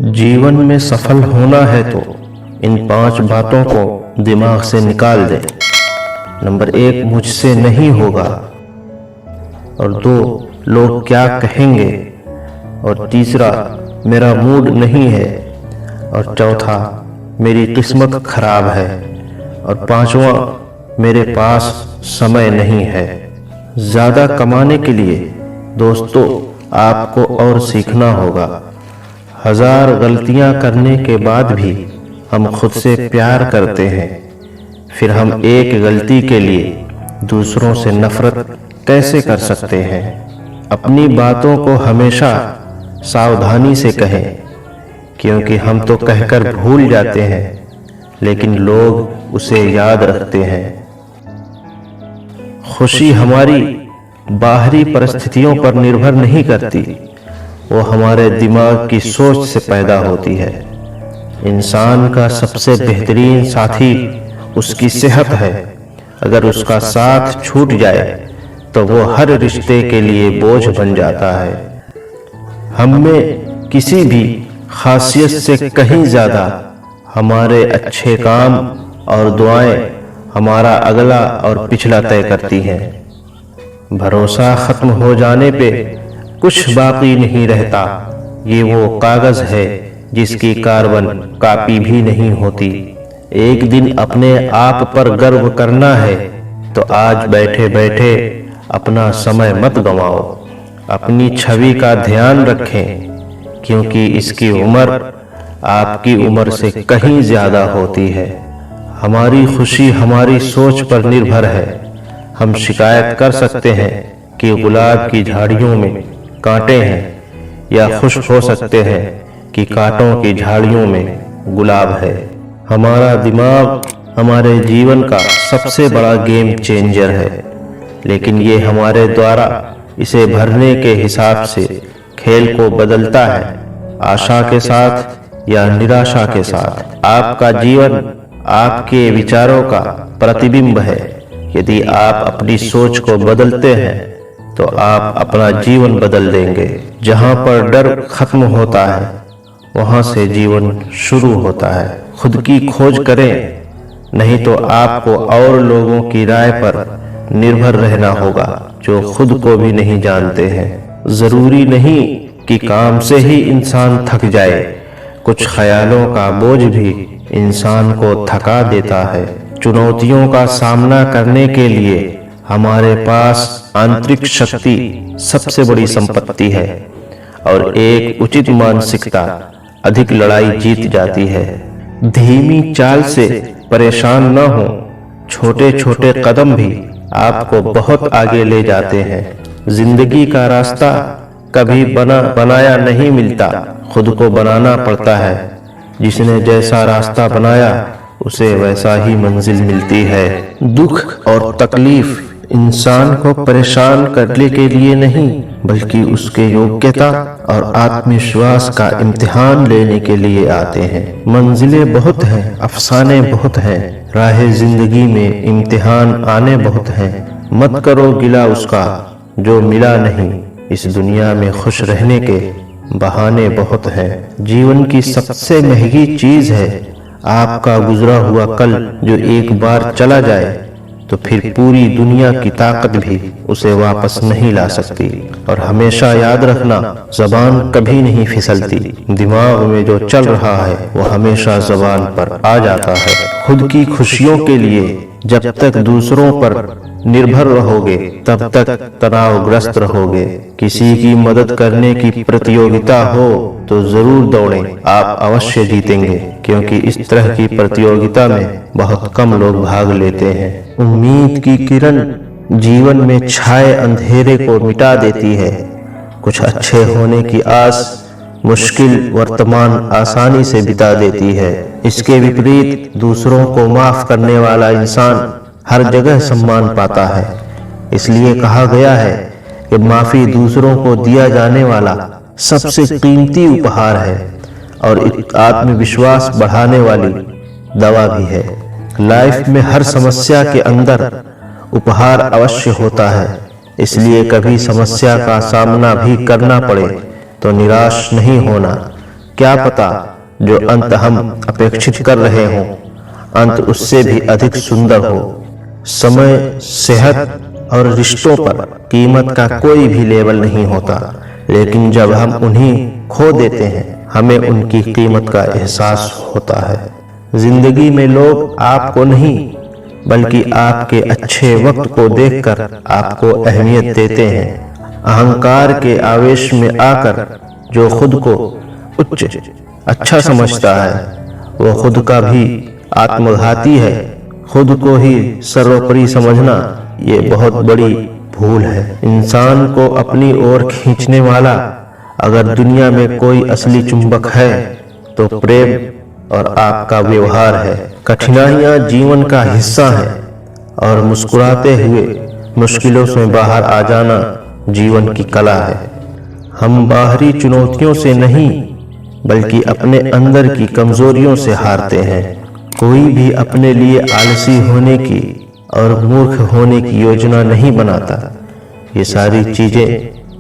जीवन में सफल होना है तो इन 5 बातों को दिमाग से निकाल दे। नंबर 1, मुझसे नहीं होगा। और 2, लोग क्या कहेंगे। और तीसरा, मेरा मूड नहीं है। और चौथा, मेरी किस्मत खराब है। और 5वां, मेरे पास समय नहीं है। ज्यादा कमाने के लिए दोस्तों आपको और सीखना होगा। 1000 गलतियां करने के बाद भी हम खुद से प्यार करते हैं, फिर हम एक गलती के लिए दूसरों से नफरत कैसे कर सकते हैं। अपनी बातों को हमेशा सावधानी से कहें, क्योंकि हम तो कहकर भूल जाते हैं, लेकिन लोग उसे याद रखते हैं। खुशी हमारी बाहरी परिस्थितियों पर निर्भर नहीं करती, वो हमारे दिमाग की सोच से पैदा होती है। इंसान का सबसे बेहतरीन साथी उसकी सेहत है। अगर उसका साथ छूट जाए तो वो हर रिश्ते के लिए बोझ बन जाता है। हम में किसी भी खासियत से कहीं ज्यादा हमारे अच्छे काम और दुआएं हमारा अगला और पिछला तय करती हैं। भरोसा खत्म हो जाने पे कुछ बाकी नहीं रहता। ये वो कागज है जिसकी कार्बन कॉपी भी नहीं होती। एक दिन अपने आप पर गर्व करना है तो आज बैठे बैठे अपना समय मत गंवाओ। अपनी छवि का ध्यान रखें, क्योंकि इसकी उम्र आपकी उम्र से कहीं ज्यादा होती है। हमारी खुशी हमारी सोच पर निर्भर है। हम शिकायत कर सकते हैं कि गुलाब की झाड़ियों में कांटे हैं, या खुश हो सकते हैं कि कांटों की झाड़ियों में गुलाब है। हमारा दिमाग हमारे जीवन का सबसे बड़ा गेम चेंजर है, लेकिन ये हमारे द्वारा इसे भरने के हिसाब से खेल को बदलता है, आशा के साथ या निराशा के साथ। आपका जीवन आपके विचारों का प्रतिबिंब है। यदि आप अपनी सोच को बदलते हैं तो आप अपना जीवन बदल देंगे। जहां पर डर खत्म होता है वहां से जीवन शुरू होता है। खुद की खोज करें, नहीं तो आपको और लोगों की राय पर निर्भर रहना होगा जो खुद को भी नहीं जानते हैं। जरूरी नहीं कि काम से ही इंसान थक जाए, कुछ ख्यालों का बोझ भी इंसान को थका देता है। चुनौतियों का सामना करने के लिए हमारे पास आंतरिक शक्ति सबसे बड़ी संपत्ति है, और एक उचित मानसिकता अधिक लड़ाई जीत जाती है। धीमी चाल से परेशान न हो, छोटे छोटे कदम भी आपको बहुत आगे ले जाते हैं। जिंदगी का रास्ता कभी बनाया नहीं मिलता, खुद को बनाना पड़ता है। जिसने जैसा रास्ता बनाया उसे वैसा ही मंजिल मिलती है। दुख और तकलीफ इंसान को परेशान करने के लिए नहीं, बल्कि उसके योग्यता और आत्मविश्वास का इम्तिहान लेने के लिए आते हैं। मंजिलें बहुत हैं, अफसाने बहुत हैं, राह जिंदगी में इम्तिहान आने बहुत हैं। मत करो गिला उसका जो मिला नहीं, इस दुनिया में खुश रहने के बहाने बहुत हैं। जीवन की सबसे महंगी चीज है आपका गुजरा हुआ कल, जो एक बार चला जाए तो फिर पूरी दुनिया की ताकत भी उसे वापस नहीं ला सकती। और हमेशा याद रखना, ज़बान कभी नहीं फिसलती। दिमाग में जो चल रहा है वो हमेशा ज़बान पर आ जाता है। खुद की खुशियों के लिए जब तक दूसरों पर निर्भर रहोगे तब तक तनावग्रस्त रहोगे। किसी की मदद करने की प्रतियोगिता हो तो जरूर दौड़ें, आप अवश्य जीतेंगे, क्योंकि इस तरह की प्रतियोगिता में बहुत कम लोग भाग लेते हैं। उम्मीद की किरण जीवन में छाए अंधेरे को मिटा देती है। कुछ अच्छे होने की आस मुश्किल वर्तमान आसानी से बिता देती है। इसके विपरीत दूसरों को माफ करने वाला इंसान हर जगह सम्मान पाता है। इसलिए कहा गया है कि माफी दूसरों को दिया जाने वाला सबसे कीमती उपहार है, और आत्मविश्वास बढ़ाने वाली दवा भी है। लाइफ में हर समस्या के अंदर उपहार अवश्य होता है, इसलिए कभी समस्या का सामना भी करना पड़े तो निराश नहीं होना, क्या पता जो अंत हम अपेक्षित कर रहे हों अंत उससे भी अधिक सुंदर हो। समय, सेहत और रिश्तों पर कीमत का कोई भी लेबल नहीं होता, लेकिन जब हम उन्हें खो देते हैं हमें उनकी कीमत का एहसास होता है। जिंदगी में लोग आपको नहीं बल्कि आपके अच्छे वक्त को देखकर आपको अहमियत देते हैं। अहंकार के आवेश में आकर जो खुद को उच्च अच्छा समझता है वो खुद का भी आत्मघाती है। खुद को ही सर्वोपरि समझना ये बहुत बड़ी भूल है। इंसान को अपनी ओर खींचने वाला अगर दुनिया में कोई असली चुंबक है तो प्रेम और आपका व्यवहार है। कठिनाइयां जीवन का हिस्सा है और मुस्कुराते हुए मुश्किलों से बाहर आ जाना जीवन की कला है। हम बाहरी चुनौतियों से नहीं बल्कि अपने अंदर की कमजोरियों से हारते हैं। कोई भी अपने लिए आलसी होने की और मूर्ख होने की योजना नहीं बनाता। ये सारी चीजें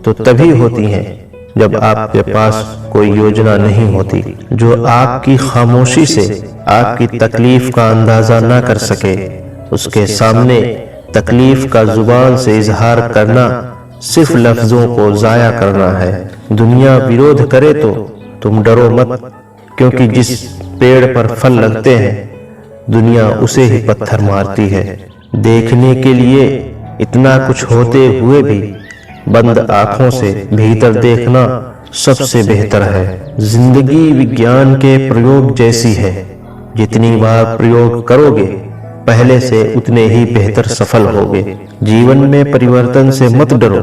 तो तभी होती हैं जब आपके पास कोई योजना नहीं होती। जो आपकी खामोशी से आपकी तकलीफ का अंदाजा ना कर सके उसके सामने तकलीफ का जुबान से इजहार करना सिर्फ लफ्जों को जाया करना है। दुनिया विरोध करे तो तुम डरो मत, क्योंकि जिस पेड़ पर फल लगते हैं दुनिया उसे ही पत्थर मारती है। देखने के लिए इतना कुछ होते हुए भी बंद आंखों से भीतर देखना सबसे बेहतर है। जिंदगी विज्ञान के प्रयोग जैसी है, जितनी बार प्रयोग करोगे पहले से उतने ही बेहतर सफल होगे। जीवन में परिवर्तन से मत डरो।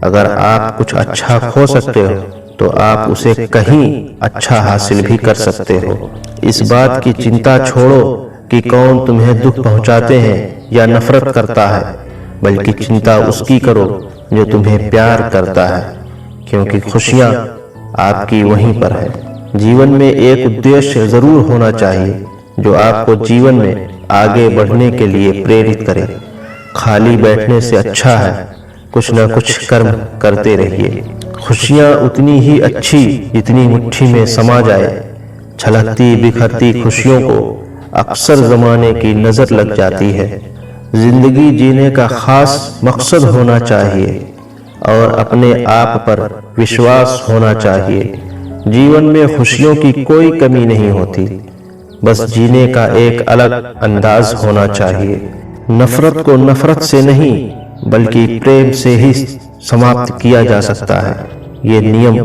अगर आप कुछ अच्छा खो सकते हो तो आप उसे कहीं अच्छा हासिल भी कर सकते हो। इस बात की चिंता छोड़ो कि कौन तुम्हें दुख पहुंचाते हैं या नफरत करता है, बल्कि चिंता उसकी करो जो तुम्हें प्यार करता है, क्योंकि खुशियां आपकी वहीं पर है। जीवन में एक उद्देश्य जरूर होना चाहिए जो आपको जीवन में आगे बढ़ने के लिए प्रेरित करे। खाली बैठने से अच्छा है कुछ न कुछ कर्म करते रहिए। खुशियां उतनी ही अच्छी जितनी मुट्ठी में समा जाए। छलकती बिखरती खुशियों को अक्सर जमाने की नजर लग जाती है। जिंदगी जीने का खास मकसद होना चाहिए और अपने आप पर विश्वास होना चाहिए। जीवन में खुशियों की कोई कमी नहीं होती, बस जीने का एक अलग अंदाज होना चाहिए। नफरत को नफरत से नहीं बल्कि प्रेम से ही समाप्त किया जा सकता है। ये नियम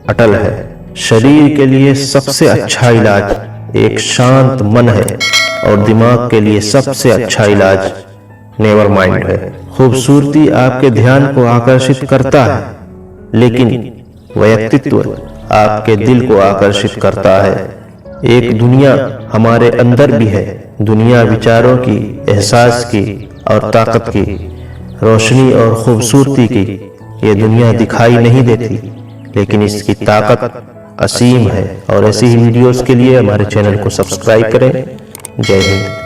अटल है। शरीर के लिए सबसे अच्छा इलाज एक शांत मन है और दिमाग के लिए सबसे अच्छा इलाज नेवर माइंड है। खूबसूरती आपके ध्यान को आकर्षित करता है, लेकिन व्यक्तित्व आपके दिल को आकर्षित करता है। एक दुनिया हमारे अंदर भी है, दुनिया विचारों की, एहसास की और ताकत की, रोशनी और खूबसूरती की। ये दुनिया दिखाई नहीं देती, लेकिन इसकी ताकत असीम है। और ऐसी ही वीडियोस के लिए हमारे चैनल को सब्सक्राइब करें। जय हिंद।